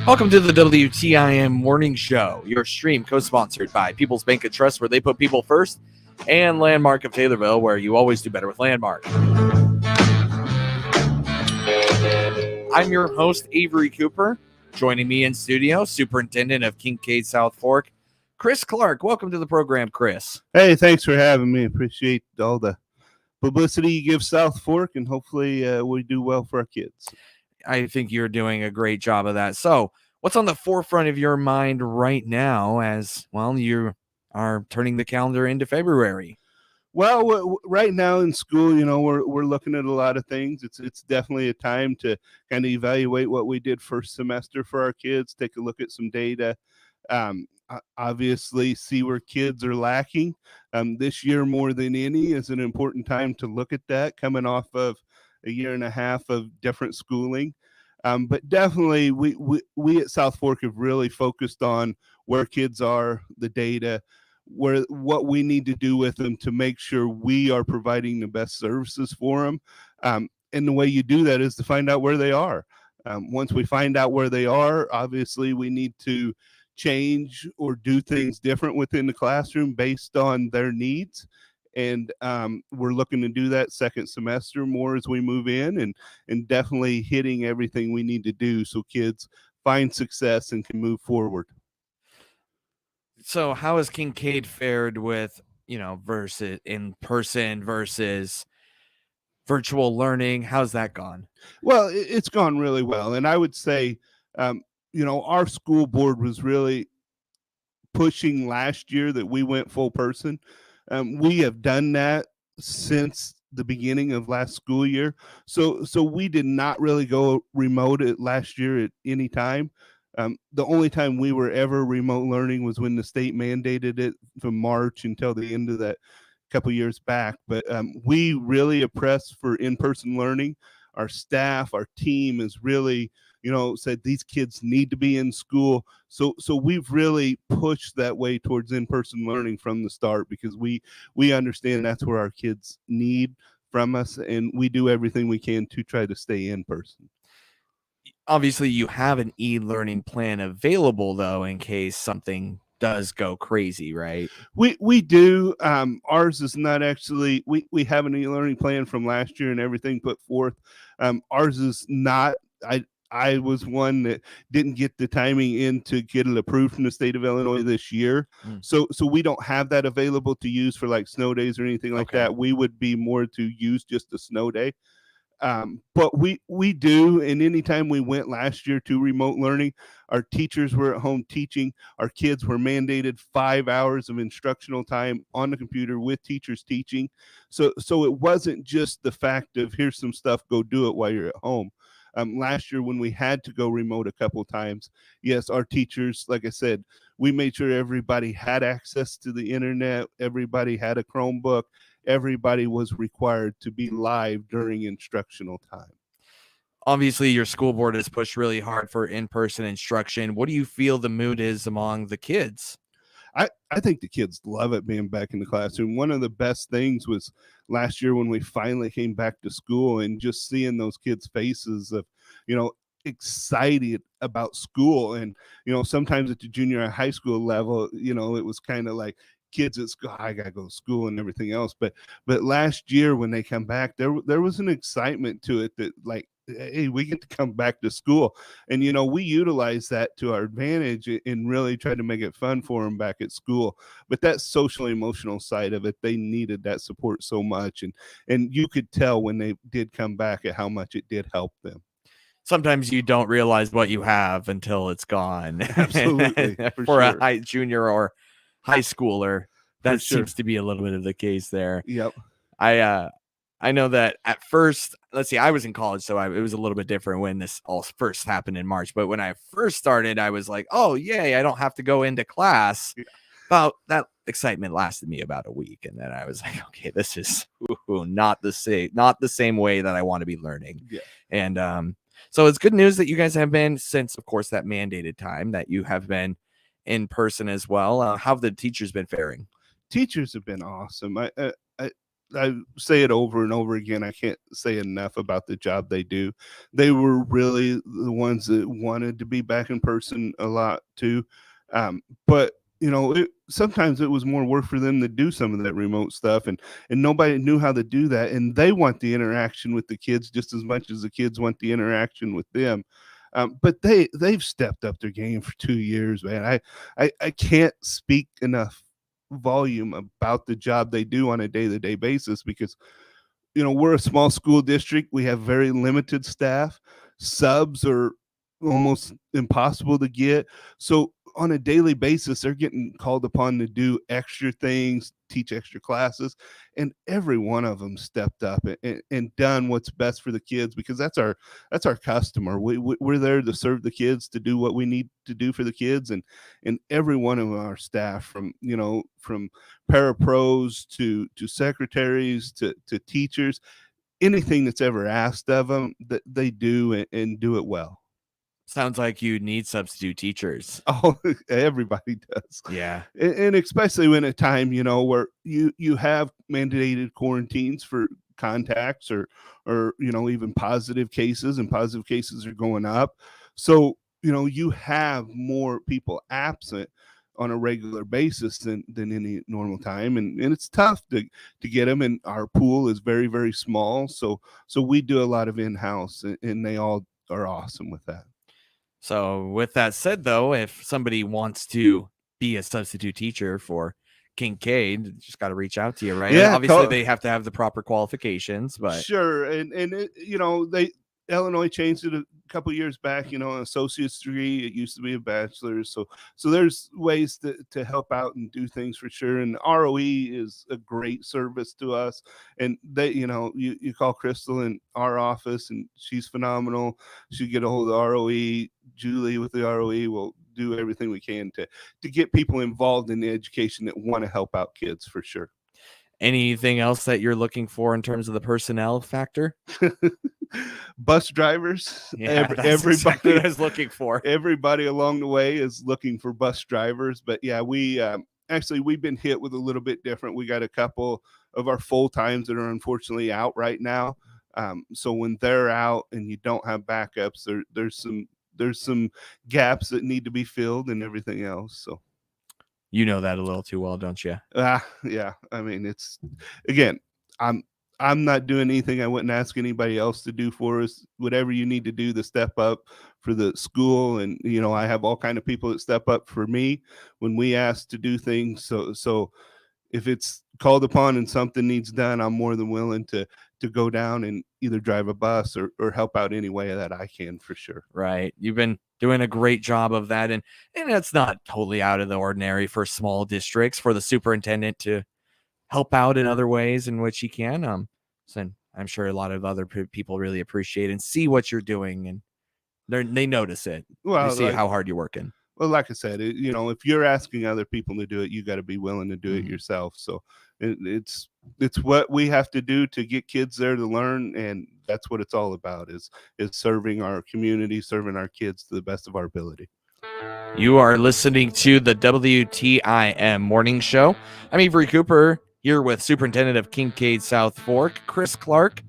Welcome to the WTIM Morning Show, your stream co-sponsored by People's Bank and Trust, where they put people first, and Landmark of Taylorville, where you always do better with Landmark. I'm your host, Avery Cooper. Joining me in studio, Superintendent of Kincaid-South Fork, Chris Clark. Welcome to the program, Chris. Hey, thanks for having me. Appreciate all the publicity you give South Fork, and hopefully we do well for our kids. I think you're doing a great job of that. So what's on the forefront of your mind right now as, well, you are turning the calendar into February? Well, right now in school, we're looking at a lot of things. It's definitely a time to kind of evaluate what we did first semester for our kids, take a look at some data, obviously see where kids are lacking. This year more than any is an important time to look at that, coming off of a year and a half of different schooling. But definitely we at South Fork have really focused on where kids are, the data, what we need to do with them to make sure we are providing the best services for them. And the way you do that is to find out where they are. Once we find out where they are, obviously we need to change or do things different within the classroom based on their needs. And we're looking to do that second semester more as we move in, and definitely hitting everything we need to do so kids find success and can move forward. So how has Kincaid fared with, versus in person versus virtual learning? How's that gone? Well, it's gone really well. And I would say, our school board was really pushing last year that we went full person. We have done that since the beginning of last school year. So we did not really go remote last year at any time. The only time we were ever remote learning was when the state mandated it from March until the end of that couple years back. But we really pressed for in-person learning. Our staff, our team is really, said these kids need to be in school. So we've really pushed that way towards in-person learning from the start, because we understand that's where our kids need from us, and we do everything we can to try to stay in person. Obviously, you have an e-learning plan available, though, in case something does go crazy, right? We do. Ours is not actually, we have an e-learning plan from last year and everything put forth. Ours is not. I was one that didn't get the timing in to get it approved from the state of Illinois this year. So we don't have that available to use for like snow days or anything like that. We would be more to use just a snow day. But we do, and anytime we went last year to remote learning, our teachers were at home teaching. Our kids were mandated 5 hours of instructional time on the computer with teachers teaching. So it wasn't just the fact of here's some stuff, go do it while you're at home. Last year when we had to go remote a couple of times, yes, our teachers, like I said, we made sure everybody had access to the internet, everybody had a Chromebook, everybody was required to be live during instructional time. Obviously, your school board has pushed really hard for in-person instruction. What do you feel the mood is among the kids? I think the kids love it being back in the classroom. One of the best things was last year when we finally came back to school and just seeing those kids' faces of, excited about school. And, sometimes at the junior high school level, it was kind of like kids at school, I gotta go to school and everything else. But last year when they come back, there was an excitement to it that, like, hey, we get to come back to school. And, we utilize that to our advantage and really try to make it fun for them back at school. But that social emotional side of it, they needed that support so much. And you could tell when they did come back at how much it did help them. Sometimes you don't realize what you have until it's gone. Absolutely. For a high junior or high schooler, that seems to be a little bit of the case there. Yep. I know that at first, I was in college, so it was a little bit different when this all first happened in March. But when I first started, I was like, oh, yay, I don't have to go into class. Yeah. About that excitement lasted me about a week. And then I was like, okay, this is not the same way that I want to be learning. Yeah. And so it's good news that you guys have been, since, of course, that mandated time, that you have been in person as well. How have the teachers been faring? Teachers have been awesome. I say it over and over again. I can't say enough about the job they do. They were really the ones that wanted to be back in person a lot too. But sometimes it was more work for them to do some of that remote stuff, and nobody knew how to do that. And they want the interaction with the kids just as much as the kids want the interaction with them. But they've stepped up their game for 2 years, man. I can't speak enough volume about the job they do on a day-to-day basis, because we're a small school district. We have very limited staff. Subs are almost impossible to get. So on a daily basis, they're getting called upon to do extra things, teach extra classes, and every one of them stepped up and done what's best for the kids, because that's our customer. We're there to serve the kids, to do what we need to do for the kids, and every one of our staff, from parapros to secretaries to teachers, anything that's ever asked of them, that they do and do it well. Sounds like you need substitute teachers. Oh, everybody does. Yeah. And especially when a time, where you have mandated quarantines for contacts or even positive cases, and positive cases are going up. So, you have more people absent on a regular basis than any normal time. And it's tough to get them. And our pool is very, very small. So we do a lot of in-house, and they all are awesome with that. So with that said, though, if somebody wants to be a substitute teacher for Kincaid, just got to reach out to you, right? Yeah, Obviously, they have to have the proper qualifications, but sure. And Illinois changed it a couple years back, an associate's degree. It used to be a bachelor's. So there's ways to help out and do things for sure. And ROE is a great service to us. And they, you call Crystal in our office, and she's phenomenal. She get a hold of ROE. Julie with the ROE will do everything we can to get people involved in the education that want to help out kids, for sure. Anything else that you're looking for in terms of the personnel factor? Bus drivers. Yeah, that's exactly what I was looking for. Everybody along the way is looking for bus drivers. But yeah, we've been hit with a little bit different. We got a couple of our full times that are unfortunately out right now. So when they're out and you don't have backups, there's some gaps that need to be filled and everything else. So you know that a little too well, don't you? Yeah. I mean, it's, again, I'm not doing anything I wouldn't ask anybody else to do for us. Whatever you need to do to step up for the school, and I have all kind of people that step up for me when we ask to do things. So if it's called upon and something needs done, I'm more than willing to go down and either drive a bus or help out any way that I can, for sure. Right. You've been doing a great job of that. And it's not totally out of the ordinary for small districts for the superintendent to help out in other ways in which he can. So I'm sure a lot of other people really appreciate and see what you're doing, and they notice it. Well, they see how hard you're working. Well, like I said, if you're asking other people to do it, you got to be willing to do it yourself. So it's what we have to do to get kids there to learn, and that's what it's all about: is serving our community, serving our kids to the best of our ability. You are listening to the WTIM Morning Show. I'm Avery Cooper, here with Superintendent of Kincaid-South Fork, Chris Clark.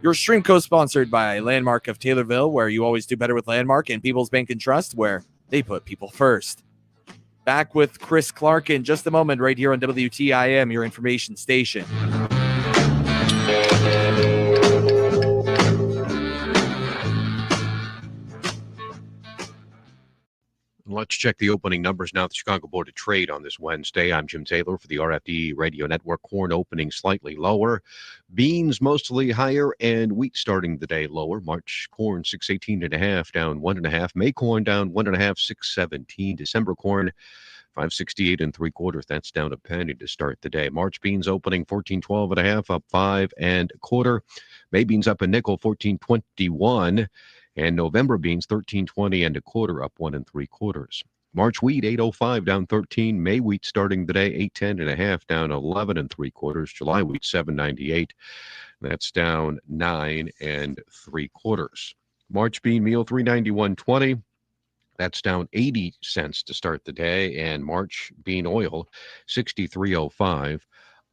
Your stream co-sponsored by Landmark of Taylorville, where you always do better with Landmark, and People's Bank and Trust, where they put people first. Back with Chris Clark in just a moment, right here on WTIM, your information station. Let's check the opening numbers now at the Chicago Board of Trade on this Wednesday. I'm Jim Taylor for the RFD Radio Network. Corn opening slightly lower. Beans mostly higher, and wheat starting the day lower. March corn 618.5 down 1.5. May corn down 1.5, 617. December corn 568 3/4. That's down a penny to start the day. March beans opening 1412.5, up 5 1/4. May beans up a nickel, 1421. And November beans 1320 1/4, up 1 3/4. March wheat 805 down 13. May wheat starting the day 810.5 down 11 3/4. July wheat 798. That's down 9 3/4. March bean meal 391.20. That's down 80 cents to start the day. And March bean oil 63.05,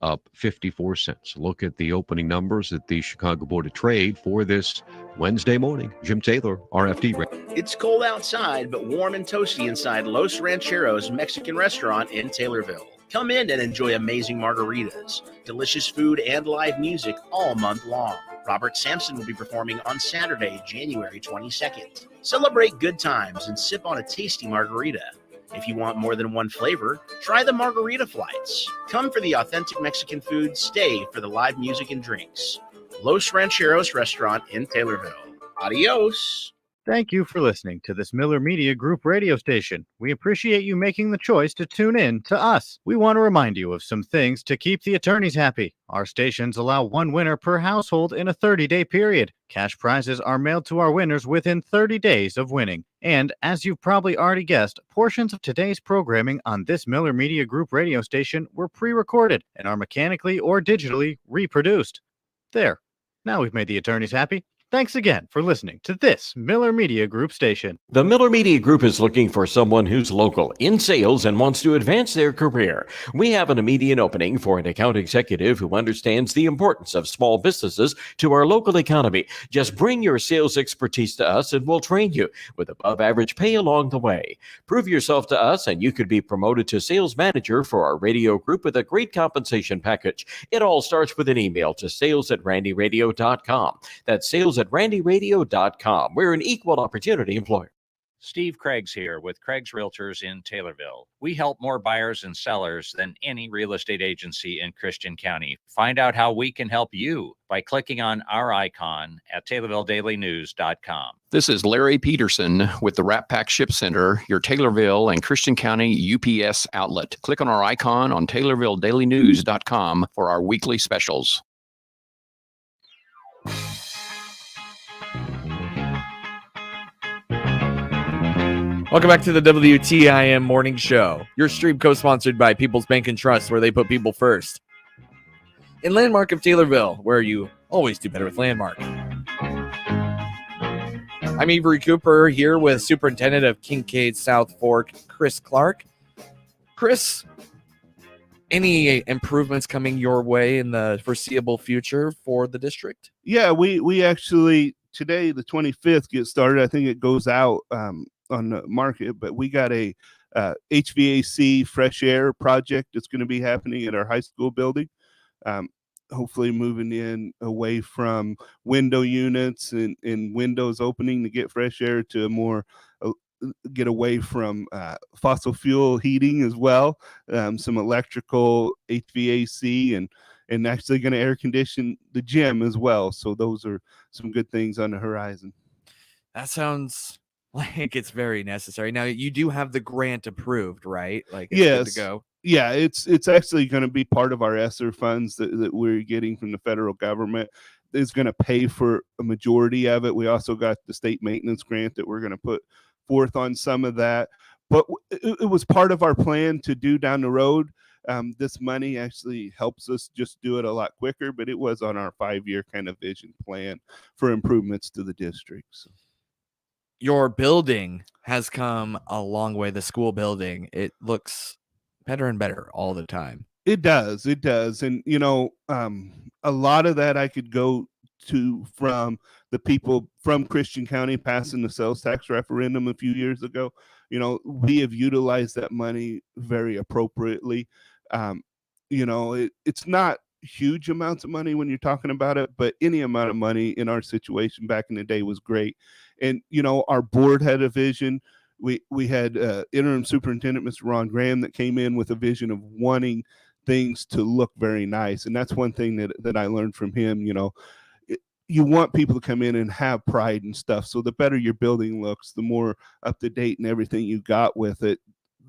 up 54 cents. Look at the opening numbers at the Chicago Board of Trade for this Wednesday morning. Jim Taylor, RFD. It's cold outside, but warm and toasty inside Los Rancheros Mexican restaurant in Taylorville. Come in and enjoy amazing margaritas, delicious food, and live music all month long. Robert Sampson will be performing on Saturday, January 22nd. Celebrate good times and sip on a tasty margarita. If you want more than one flavor, try the margarita flights. Come for the authentic Mexican food, stay for the live music and drinks. Los Rancheros Restaurant in Taylorville. Adios. Thank you for listening to this Miller Media Group radio station. We appreciate you making the choice to tune in to us. We want to remind you of some things to keep the attorneys happy. Our stations allow one winner per household in a 30-day period. Cash prizes are mailed to our winners within 30 days of winning. And as you've probably already guessed, portions of today's programming on this Miller Media Group radio station were pre-recorded and are mechanically or digitally reproduced. There. Now we've made the attorneys happy. Thanks again for listening to this Miller Media Group station. The Miller Media Group is looking for someone who's local, in sales, and wants to advance their career. We have an immediate opening for an account executive who understands the importance of small businesses to our local economy. Just bring your sales expertise to us and we'll train you with above average pay along the way. Prove yourself to us and you could be promoted to sales manager for our radio group with a great compensation package. It all starts with an email to sales@randyradio.com. That's sales@randyradio.com. We're an equal opportunity employer. Steve Craig's here with Craig's Realtors in Taylorville. We help more buyers and sellers than any real estate agency in Christian County. Find out how we can help you by clicking on our icon at TaylorvilleDailyNews.com. This is Larry Peterson with the Wrap Pack Ship Center, your Taylorville and Christian County UPS outlet. Click on our icon on TaylorvilleDailyNews.com for our weekly specials. Welcome back to the WTIM Morning Show. Your stream co-sponsored by People's Bank and Trust, where they put people first. In Landmark of Taylorville, where you always do better with Landmark. I'm Avery Cooper here with Superintendent of Kincaid-South Fork, Chris Clark. Chris, any improvements coming your way in the foreseeable future for the district? Yeah, we actually, today, the 25th, get started. I think it goes out on the market, but we got a HVAC fresh air project that's going to be happening at our high school building. Hopefully moving in away from window units and windows opening to get fresh air to a more get away from fossil fuel heating as well. Some electrical HVAC and actually going to air condition the gym as well. So those are some good things on the horizon. That sounds like it's very necessary. Now you do have the grant approved, right? Like it's good to go. Yeah, it's actually going to be part of our ESSER funds that we're getting from the federal government. It's going to pay for a majority of it. We also got the state maintenance grant that we're going to put forth on some of that. But it was part of our plan to do down the road. This money actually helps us just do it a lot quicker, but it was on our 5-year kind of vision plan for improvements to the district. So. Your building has come a long way. The school building, it looks better and better all the time. It does. And, you know, a lot of that I could go to from the people from Christian County passing the sales tax referendum a few years ago. You know, we have utilized that money very appropriately. You know, it's not huge amounts of money when you're talking about it, but any amount of money in our situation back in the day was great. And, you know, our board had a vision. We had interim superintendent, Mr. Ron Graham, that came in with a vision of wanting things to look very nice. And that's one thing that I learned from him. You know, you want people to come in and have pride and stuff. So the better your building looks, the more up to date and everything you got with it,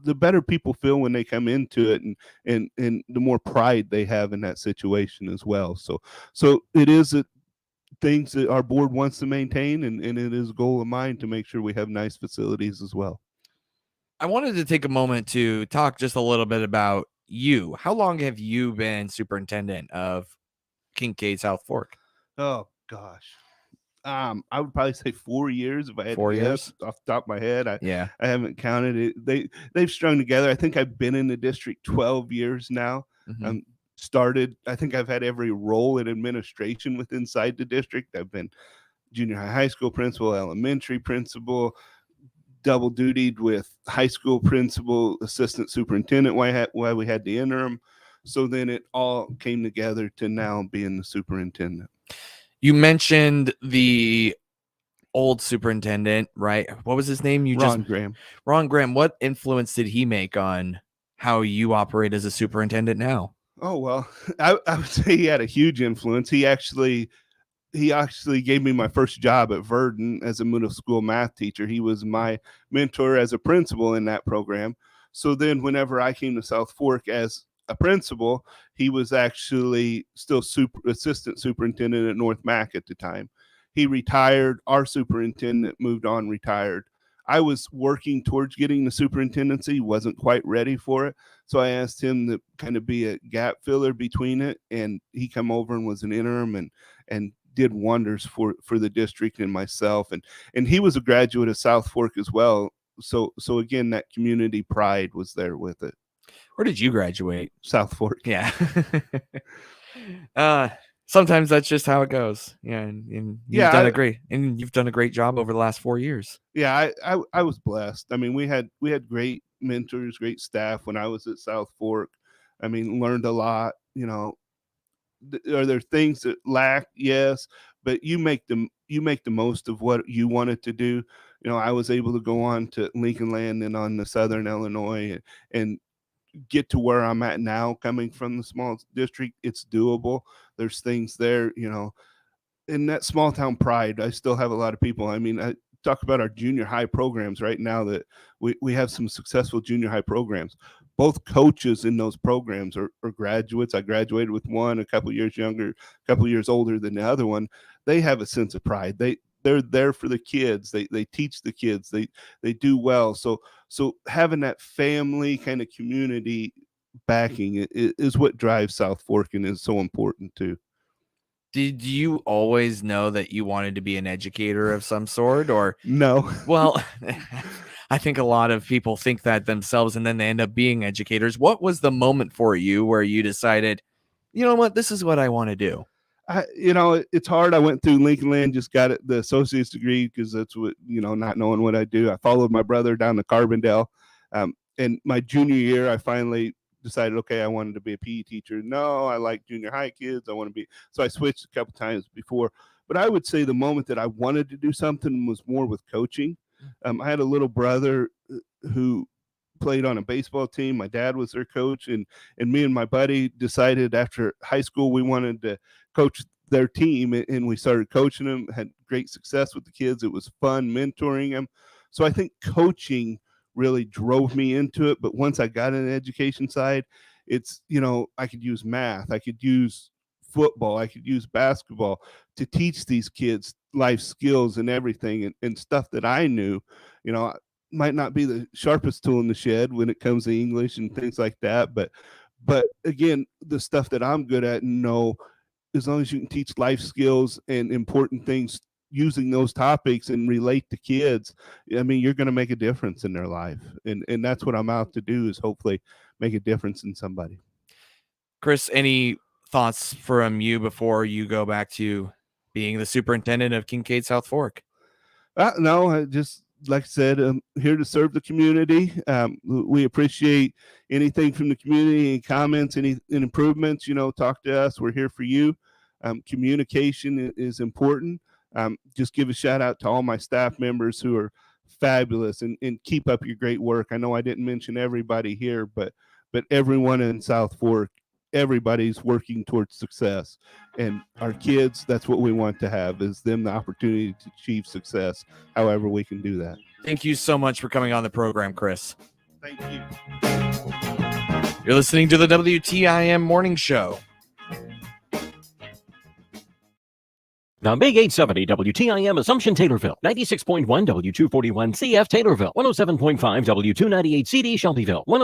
the better people feel when they come into it, and the more pride they have in that situation as well. So it is things that our board wants to maintain, and it is a goal of mine to make sure we have nice facilities as well. I wanted to take a moment to talk just a little bit about you. How long have you been superintendent of Kincaid-South Fork? Oh gosh. I would probably say 4 years if I had 4 to years guess off the top of my head. I haven't counted it. They've strung together. I think I've been in the district 12 years now. Mm-hmm. started. I think I've had every role in administration with inside the district. I've been junior high school principal, elementary principal, double dutied with high school principal, assistant superintendent while we had the interim. So then it all came together to now being the superintendent. You mentioned the old superintendent, right? What was his name? Graham. Ron Graham. What influence did he make on how you operate as a superintendent now? Oh, well, I would say he had a huge influence. He actually gave me my first job at Verdon as a middle school math teacher. He was my mentor as a principal in that program. So then whenever I came to South Fork as a principal, he was actually still assistant superintendent at North Mac at the time. He retired. Our superintendent moved on, retired. I was working towards getting the superintendency, wasn't quite ready for it. So I asked him to kind of be a gap filler between it. And he come over and was an interim and did wonders for the district and myself. And he was a graduate of South Fork as well. So again, that community pride was there with it. Where did you graduate? South Fork. Yeah. Sometimes that's just how it goes. Yeah. And you've done a great job over the last 4 years. Yeah. I was blessed. I mean, we had great mentors, great staff when I was at South Fork. I mean, learned a lot. You know, are there things that lack? Yes, but you make the most of what you wanted to do. You know, I was able to go on to Lincoln Land and on the Southern Illinois and get to where I'm at now, coming from the small district. It's doable. There's things there, you know, in that small town pride. I still have a lot of people. I mean, I talk about our junior high programs right now, that we have some successful junior high programs. Both coaches in those programs are graduates. I graduated with one a couple years younger, a couple years older than the other one. They have a sense of pride. They're there for the kids. They teach the kids. They do well. So having that family kind of community backing is what drives South Fork and is so important too. Did you always know that you wanted to be an educator of some sort, or no? Well, I think a lot of people think that themselves and then they end up being educators. What was the moment for you where you decided, you know what, this is what I want to do? It's hard. I went through Lincoln Land, just got the associate's degree because that's what, not knowing what I do. I followed my brother down to Carbondale. And my junior year, I finally decided, okay, I wanted to be a PE teacher. No, I like junior high kids. So I switched a couple times before. But I would say the moment that I wanted to do something was more with coaching. I had a little brother who played on a baseball team. My dad was their coach, and me and my buddy decided after high school we wanted to coach their team, and we started coaching them, had great success with the kids. It was fun mentoring them. So I think coaching really drove me into it. But once I got in the education side, it's, I could use math, I could use football, I could use basketball to teach these kids life skills and everything, and stuff that I knew, might not be the sharpest tool in the shed when it comes to English and things like that. But again, the stuff that I'm good at, as long as you can teach life skills and important things using those topics and relate to kids, I mean, you're going to make a difference in their life. And that's what I'm out to do, is hopefully make a difference in somebody. Chris, any thoughts from you before you go back to being the superintendent of Kincaid-South Fork? No, I just, like I said, I'm here to serve the community. We appreciate anything from the community, any comments, any improvements, talk to us. We're here for you. Communication is important. Just give a shout out to all my staff members who are fabulous, and keep up your great work. I know I didn't mention everybody here, but everyone in South Fork, everybody's working towards success. And our kids, that's what we want to have, is them the opportunity to achieve success, however we can do that. Thank you so much for coming on the program, Chris. Thank you. You're listening to the WTIM Morning Show. The Big 870 WTIM Assumption Taylorville, 96.1 W241 CF Taylorville, 107.5 W298 CD Shelbyville,